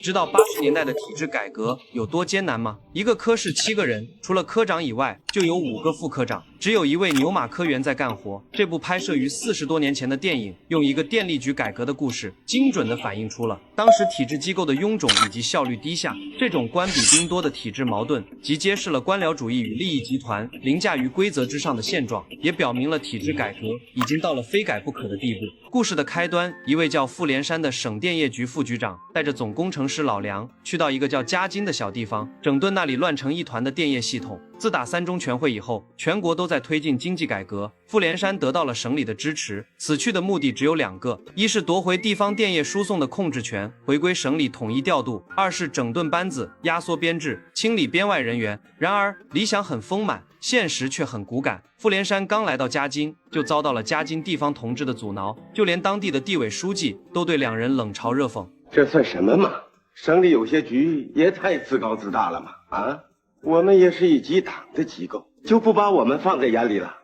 知道80年代的体制改革有多艰难吗？一个科室7个人，除了科长以外，就有5个副科长，只有1位牛马科员在干活。这部拍摄于40多年前的电影，用一个电力局改革的故事，精准地反映出了当时体制机构的臃肿以及效率低下。这种官比兵多的体制矛盾，即揭示了官僚主义与利益集团凌驾于规则之上的现状，也表明了体制改革已经到了非改不可的地步。故事的开端，一位叫傅连山的省电业局副局长带着总工程师老梁去到一个叫嘉金的小地方，整顿那里乱成一团的电业系统。自打3中全会以后，全国都在推进经济改革，傅连山得到了省里的支持。此去的目的只有2个，一是夺回地方电业输送的控制权，回归省里统一调度；二是整顿班子，压缩编制，清理编外人员。然而理想很丰满，现实却很骨感。傅连山刚来到嘉金，就遭到了嘉金地方同志的阻挠，就连当地的地委书记都对2人冷嘲热讽。这算什么嘛？省里有些局也太自高自大了嘛！啊，我们也是一级党的机构，就不把我们放在眼里了。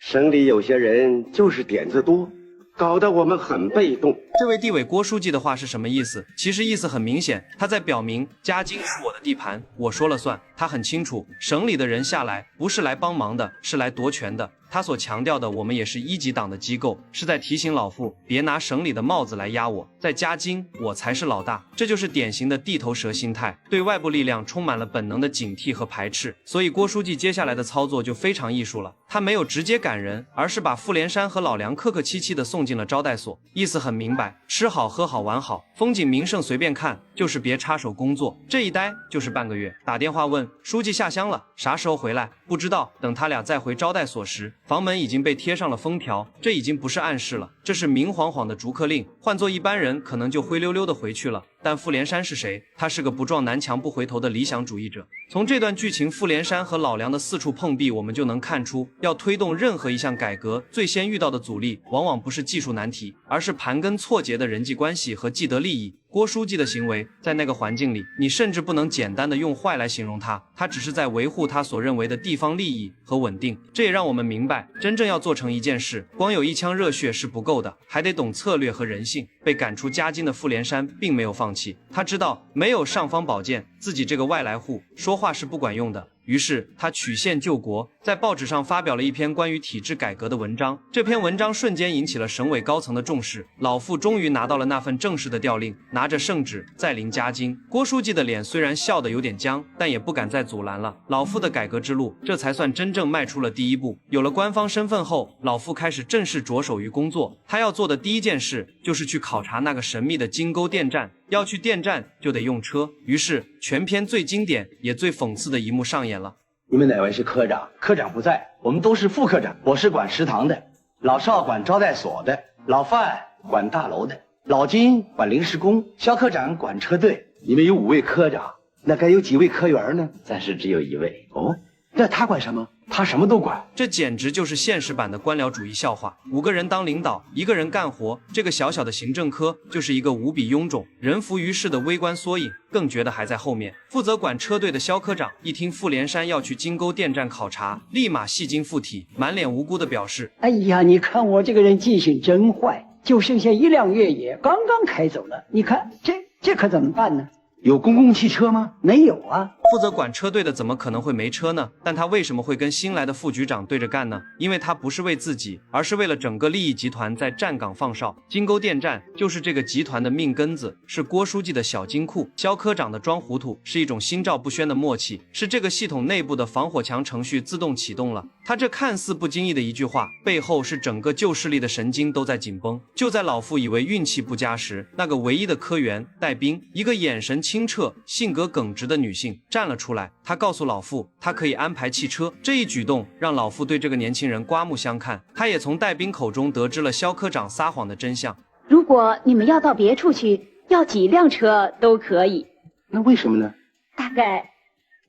省里有些人就是点子多，搞得我们很被动。这位地委郭书记的话是什么意思？其实意思很明显，他在表明嘉金是我的地盘，我说了算。他很清楚，省里的人下来不是来帮忙的，是来夺权的。他所强调的，我们也是1级党的机构，是在提醒老傅别拿省里的帽子来压我，在嘉金我才是老大。这就是典型的地头蛇心态，对外部力量充满了本能的警惕和排斥。所以郭书记接下来的操作就非常艺术了，他没有直接赶人，而是把傅连山和老梁客客气气地送进了招待所，意思很明白，吃好喝好玩好，风景名胜随便看，就是别插手工作。这一待就是半个月，打电话问书记下乡了，啥时候回来？不知道。等他俩再回招待所时，房门已经被贴上了封条，这已经不是暗示了，这是明晃晃的逐客令。换做一般人可能就灰溜溜的回去了，但傅连山是谁？他是个不撞南墙不回头的理想主义者。从这段剧情傅连山和老梁的4处碰壁，我们就能看出，要推动任何一项改革，最先遇到的阻力往往不是技术难题，而是盘根错节的人际关系和既得利益。郭书记的行为在那个环境里，你甚至不能简单的用坏来形容他，他只是在维护他所认为的地方利益和稳定。这也让我们明白，真正要做成一件事，光有一腔热血是不够的，还得懂策略和人性。被赶出嘉金的傅连山并没有放弃，他知道没有尚方宝剑，自己这个外来户说话是不管用的。于是他曲线救国，在报纸上发表了一篇关于体制改革的文章。这篇文章瞬间引起了省委高层的重视，老傅终于拿到了那份正式的调令，拿着圣旨再临嘉金。郭书记的脸虽然笑得有点僵，但也不敢再阻拦了。老傅的改革之路这才算真正迈出了第一步。有了官方身份后，老傅开始正式着手于工作。他要做的第一件事就是去考察那个神秘的金沟电站。要去电站就得用车，于是全片最经典也最讽刺的一幕上演了。你们哪位是科长？科长不在，我们都是副科长。我是管食堂的，老邵管招待所的，老范管大楼的，老金管临时工，肖科长管车队。你们有5位科长，那该有几位科员呢？暂时只有1位。哦，那他管什么？他什么都管。这简直就是现实版的官僚主义笑话。5个人当领导，1个人干活，这个小小的行政科就是一个无比臃肿、人浮于事的微观缩影。更绝的还在后面，负责管车队的肖科长一听傅连山要去金沟电站考察，立马戏精附体，满脸无辜的表示：哎呀，你看我这个人记性真坏，就剩下1辆越野刚刚开走了，你看这可怎么办呢？有公共汽车吗？没有啊。负责管车队的怎么可能会没车呢？但他为什么会跟新来的副局长对着干呢？因为他不是为自己，而是为了整个利益集团在站岗放哨。金沟电站就是这个集团的命根子，是郭书记的小金库，肖科长的装糊涂是一种心照不宣的默契，是这个系统内部的防火墙程序自动启动了。他这看似不经意的一句话，背后是整个旧势力的神经都在紧绷。就在老傅以为运气不佳时，那个唯一的科员戴兵，一个眼神清澈、性格耿直的女性站了出来。她告诉老傅，她可以安排汽车。这一举动让老傅对这个年轻人刮目相看。他也从戴兵口中得知了肖科长撒谎的真相。如果你们要到别处去，要几辆车都可以。那为什么呢？大概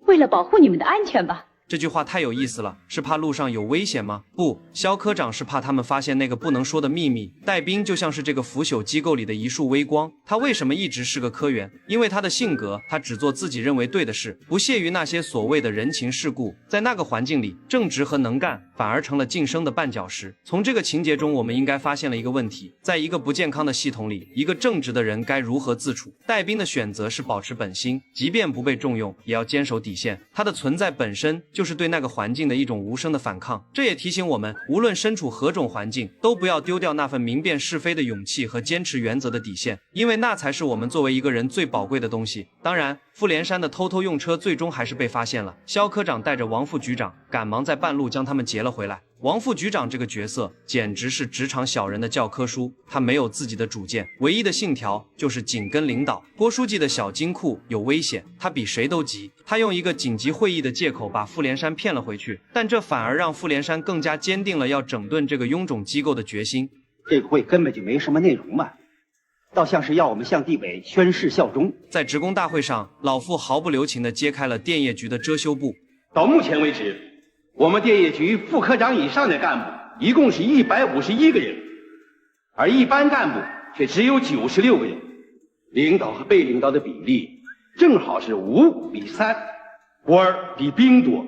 为了保护你们的安全吧。这句话太有意思了，是怕路上有危险吗？不，肖科长是怕他们发现那个不能说的秘密。戴兵就像是这个腐朽机构里的一束微光，他为什么一直是个科员？因为他的性格，他只做自己认为对的事，不屑于那些所谓的人情世故。在那个环境里，正直和能干反而成了晋升的绊脚石。从这个情节中，我们应该发现了一个问题：在一个不健康的系统里，一个正直的人该如何自处？带兵的选择是保持本心，即便不被重用，也要坚守底线。他的存在本身就是对那个环境的一种无声的反抗。这也提醒我们，无论身处何种环境，都不要丢掉那份明辨是非的勇气和坚持原则的底线，因为那才是我们作为一个人最宝贵的东西。当然，傅连山的偷偷用车最终还是被发现了，肖科长带着王副局长赶忙在半路将他们劫了回来。王副局长这个角色简直是职场小人的教科书，他没有自己的主见，唯一的信条就是紧跟领导。郭书记的小金库有危险，他比谁都急，他用一个紧急会议的借口把傅连山骗了回去，但这反而让傅连山更加坚定了要整顿这个臃肿机构的决心。这个会根本就没什么内容嘛，倒像是要我们向地委宣誓效忠。在职工大会上，老傅毫不留情地揭开了电业局的遮羞布。到目前为止，我们电业局副科长以上的干部一共是151个人，而一般干部却只有96个人，领导和被领导的比例正好是5比3，官儿比兵多。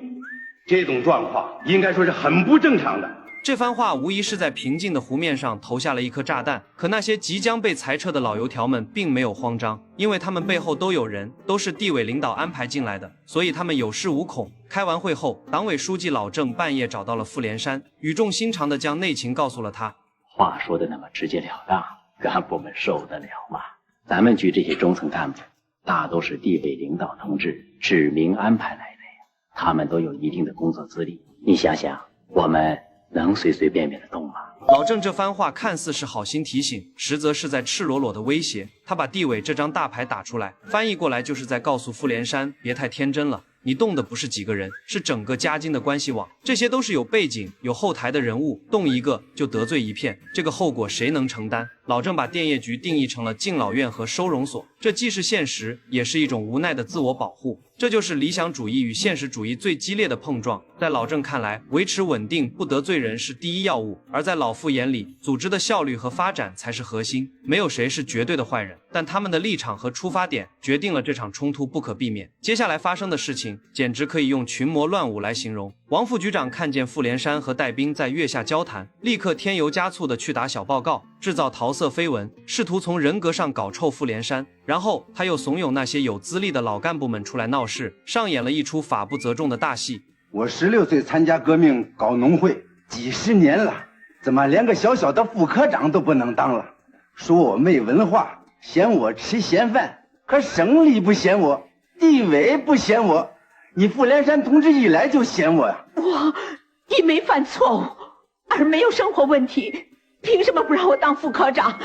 这种状况应该说是很不正常的。这番话无疑是在平静的湖面上投下了一颗炸弹，可那些即将被裁撤的老油条们并没有慌张，因为他们背后都有人，都是地委领导安排进来的，所以他们有恃无恐。开完会后，党委书记老郑半夜找到了傅连山，语重心长地将内情告诉了他。话说的那么直截了当，干部们受得了吗？咱们局这些中层干部大都是地委领导同志指明安排来的呀，他们都有一定的工作资历，你想想，我们能随随便便的动吗？老郑这番话看似是好心提醒，实则是在赤裸裸的威胁。他把地委这张大牌打出来，翻译过来就是在告诉傅连山，别太天真了，你动的不是几个人，是整个嘉金的关系网，这些都是有背景有后台的人物，动一个就得罪一片，这个后果谁能承担？老郑把电业局定义成了敬老院和收容所，这既是现实，也是一种无奈的自我保护。这就是理想主义与现实主义最激烈的碰撞。在老郑看来，维持稳定不得罪人是第一要务，而在老傅眼里，组织的效率和发展才是核心。没有谁是绝对的坏人，但他们的立场和出发点决定了这场冲突不可避免。接下来发生的事情简直可以用群魔乱舞来形容。王副局长看见傅连山和带兵在月下交谈，立刻添油加醋的去打小报告，制造桃色绯闻，试图从人格上搞臭傅连山。然后他又怂恿那些有资历的老干部们出来闹事，上演了一出法不责众的大戏。我16岁参加革命搞农会，几十年了，怎么连个小小的副科长都不能当了？说我没文化，嫌我吃闲饭，可省里不嫌我，地委不嫌我，你傅连山同志一来就嫌我呀！我一没犯错误，二没有生活问题，凭什么不让我当副科长？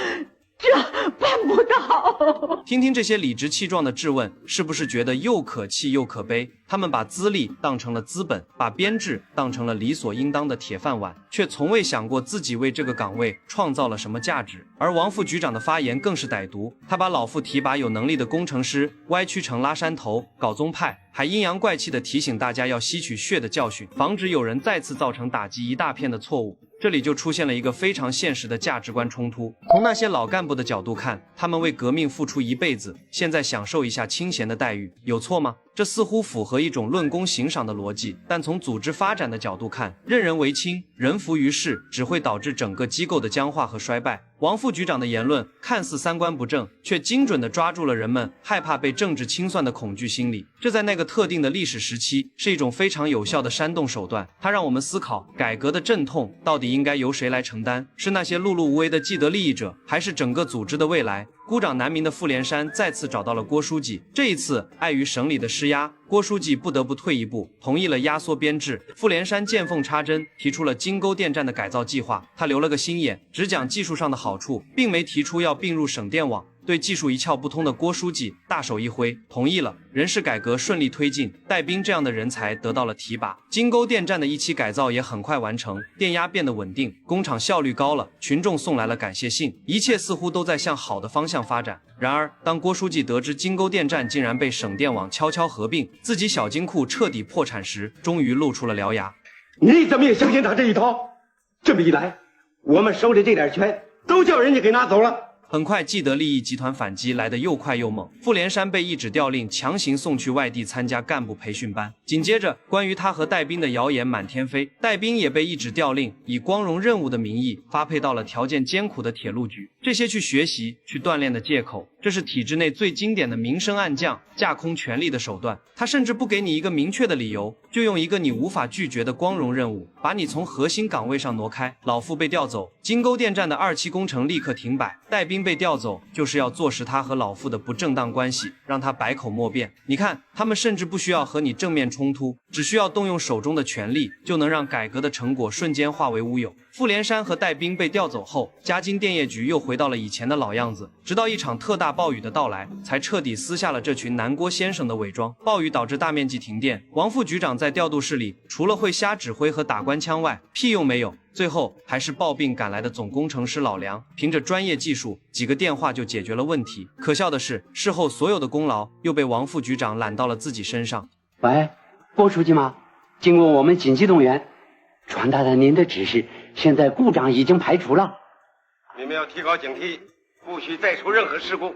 这办不到。听听这些理直气壮的质问，是不是觉得又可气又可悲？他们把资历当成了资本，把编制当成了理所应当的铁饭碗，却从未想过自己为这个岗位创造了什么价值。而王副局长的发言更是歹毒，他把老傅提拔有能力的工程师歪曲成拉山头、搞宗派，还阴阳怪气地提醒大家要吸取血的教训，防止有人再次造成打击一大片的错误。这里就出现了一个非常现实的价值观冲突。从那些老干部的角度看，他们为革命付出一辈子，现在享受一下清闲的待遇，有错吗？这似乎符合一种论功行赏的逻辑，但从组织发展的角度看，任人唯亲，人浮于事，只会导致整个机构的僵化和衰败。王副局长的言论看似三观不正，却精准地抓住了人们害怕被政治清算的恐惧心理。这在那个特定的历史时期是一种非常有效的煽动手段，它让我们思考改革的阵痛到底应该由谁来承担，是那些碌碌无为的既得利益者，还是整个组织的未来？孤掌难鸣的傅连山再次找到了郭书记，这一次碍于省里的施压，郭书记不得不退一步，同意了压缩编制。傅连山见缝插针，提出了金沟电站的改造计划。他留了个心眼，只讲技术上的好处，并没提出要并入省电网。对技术一窍不通的郭书记大手一挥，同意了。人事改革顺利推进，带兵这样的人才得到了提拔。金沟电站的一期改造也很快完成，电压变得稳定，工厂效率高了，群众送来了感谢信，一切似乎都在向好的方向发展。然而，当郭书记得知金沟电站竟然被省电网悄悄合并，自己小金库彻底破产时，终于露出了獠牙。你怎么也相信他这一套？这么一来，我们手里这点权都叫人家给拿走了。很快，既得利益集团反击来得又快又猛，傅连山被一纸调令强行送去外地参加干部培训班。紧接着，关于他和戴兵的谣言满天飞，戴兵也被一纸调令以光荣任务的名义发配到了条件艰苦的铁路局。这些去学习、去锻炼的借口，这是体制内最经典的明升暗降、架空权力的手段。他甚至不给你一个明确的理由，就用一个你无法拒绝的光荣任务，把你从核心岗位上挪开。老傅被调走，金沟店站的2期工程立刻停摆。戴兵被调走，就是要坐实他和老傅的不正当关系，让他百口莫辩。你看，他们甚至不需要和你正面冲突，只需要动用手中的权力，就能让改革的成果瞬间化为乌有。傅连山和戴兵被调走后，嘉金电业局又回到了以前的老样子，直到一场特大暴雨的到来，才彻底撕下了这群南郭先生的伪装。暴雨导致大面积停电，王副局长在调度室里除了会瞎指挥和打官腔外，屁用没有。最后还是抱病赶来的总工程师老梁，凭着专业技术，几个电话就解决了问题。可笑的是，事后所有的功劳又被王副局长揽到了自己身上。喂，郭书记吗？经过我们紧急动员，传达了您的指示，现在故障已经排除了。你们要提高警惕，不许再出任何事故。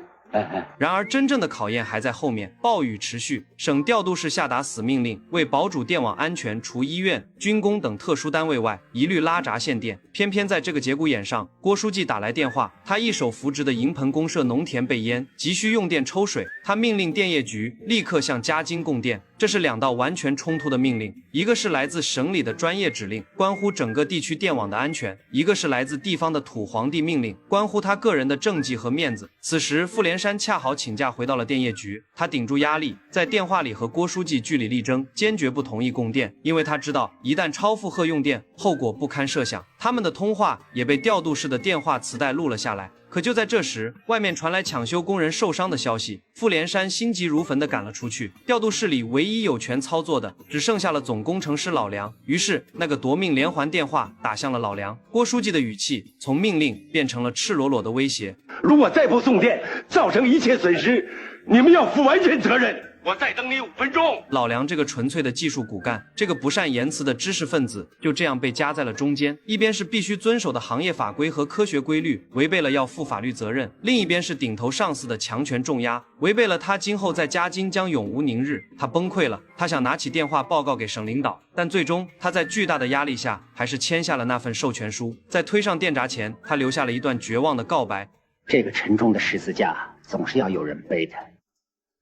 然而真正的考验还在后面。暴雨持续，省调度室下达死命令，为保主电网安全，除医院、军工等特殊单位外，一律拉闸限电。偏偏在这个节骨眼上，郭书记打来电话，他一手扶植的营棚公社农田被淹，急需用电抽水，他命令电业局立刻向嘉金供电。这是2道完全冲突的命令，一个是来自省里的专业指令，关乎整个地区电网的安全；一个是来自地方的土皇帝命令，关乎他个人的政绩和面子。此时，傅连山恰好请假回到了电业局，他顶住压力，在电话里和郭书记据理力争，坚决不同意供电，因为他知道一旦超负荷用电，后果不堪设想。他们的通话也被调度室的电话磁带录了下来。可就在这时，外面传来抢修工人受伤的消息，傅连山心急如焚地赶了出去。调度室里唯一有权操作的，只剩下了总工程师老梁。于是，那个夺命连环电话打向了老梁。郭书记的语气从命令变成了赤裸裸的威胁：如果再不送电，造成一切损失，你们要负完全责任。我再等你5分钟。老梁这个纯粹的技术骨干，这个不善言辞的知识分子，就这样被夹在了中间。一边是必须遵守的行业法规和科学规律，违背了要负法律责任；另一边是顶头上司的强权重压，违背了他今后在嘉金将永无宁日。他崩溃了，他想拿起电话报告给省领导，但最终他在巨大的压力下，还是签下了那份授权书。在推上电闸前，他留下了一段绝望的告白：这个沉重的十字架总是要有人背的，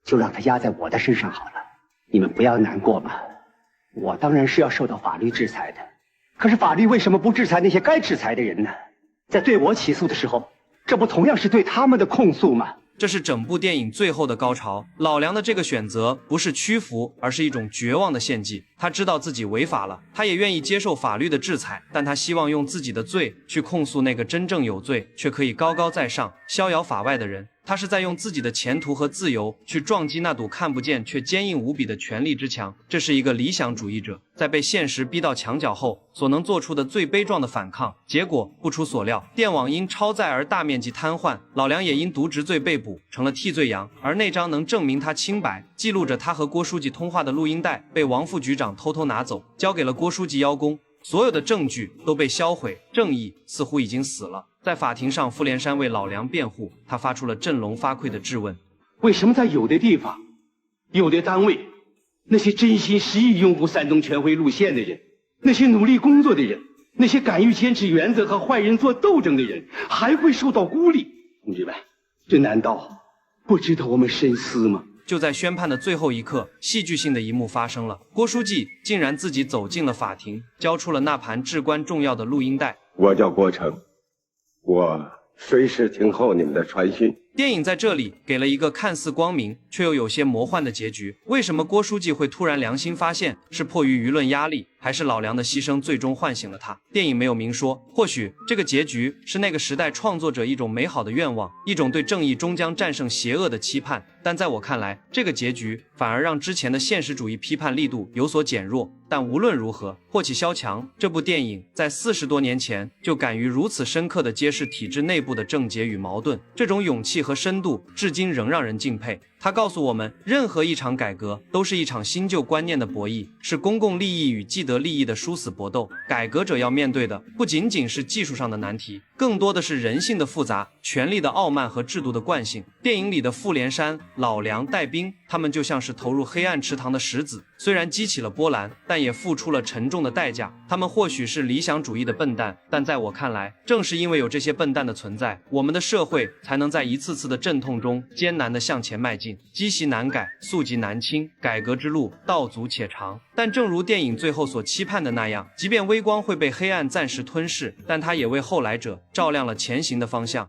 就让它压在我的身上好了。你们不要难过嘛，我当然是要受到法律制裁的。可是法律为什么不制裁那些该制裁的人呢？在对我起诉的时候，这不同样是对他们的控诉吗？这是整部电影最后的高潮。老梁的这个选择不是屈服，而是一种绝望的献祭。他知道自己违法了，他也愿意接受法律的制裁，但他希望用自己的罪去控诉那个真正有罪却可以高高在上、逍遥法外的人。他是在用自己的前途和自由去撞击那堵看不见却坚硬无比的权力之墙。这是一个理想主义者在被现实逼到墙角后所能做出的最悲壮的反抗。结果不出所料，电网因超载而大面积瘫痪，老梁也因渎职罪被捕，成了替罪羊。而那张能证明他清白、记录着他和郭书记通话的录音带被王副局长偷偷拿走，交给了郭书记邀功。所有的证据都被销毁，正义似乎已经死了。在法庭上，傅连山为老梁辩护，他发出了振聋发聩的质问：为什么在有的地方、有的单位，那些真心实意拥护三中全会路线的人，那些努力工作的人，那些敢于坚持原则和坏人做斗争的人，还会受到孤立？同志们，这难道不值得我们深思吗？就在宣判的最后一刻，戏剧性的一幕发生了，郭书记竟然自己走进了法庭，交出了那盘至关重要的录音带。我叫郭成，我随时听候你们的传讯。电影在这里给了一个看似光明却又有些魔幻的结局。为什么郭书记会突然良心发现？是迫于舆论压力，还是老梁的牺牲最终唤醒了他？电影没有明说，或许这个结局是那个时代创作者一种美好的愿望，一种对正义终将战胜邪恶的期盼。但在我看来，这个结局反而让之前的现实主义批判力度有所减弱。但无论如何，霍启萧墙这部电影在40多年前就敢于如此深刻地揭示体制内部的症结与矛盾，这种勇气和深度至今仍让人敬佩。他告诉我们，任何一场改革都是一场新旧观念的博弈，是公共利益与既得利益的殊死搏斗。改革者要面对的不仅仅是技术上的难题，更多的是人性的复杂、权力的傲慢和制度的惯性。电影里的傅连山、老梁、戴兵，他们就像是投入黑暗池塘的石子，虽然激起了波澜，但也付出了沉重的代价。他们或许是理想主义的笨蛋，但在我看来，正是因为有这些笨蛋的存在，我们的社会才能在一次次的阵痛中艰难地向前迈进。积习难改，溯及难清，改革之路道阻且长。但正如电影最后所期盼的那样，即便微光会被黑暗暂时吞噬，但它也为后来者照亮了前行的方向。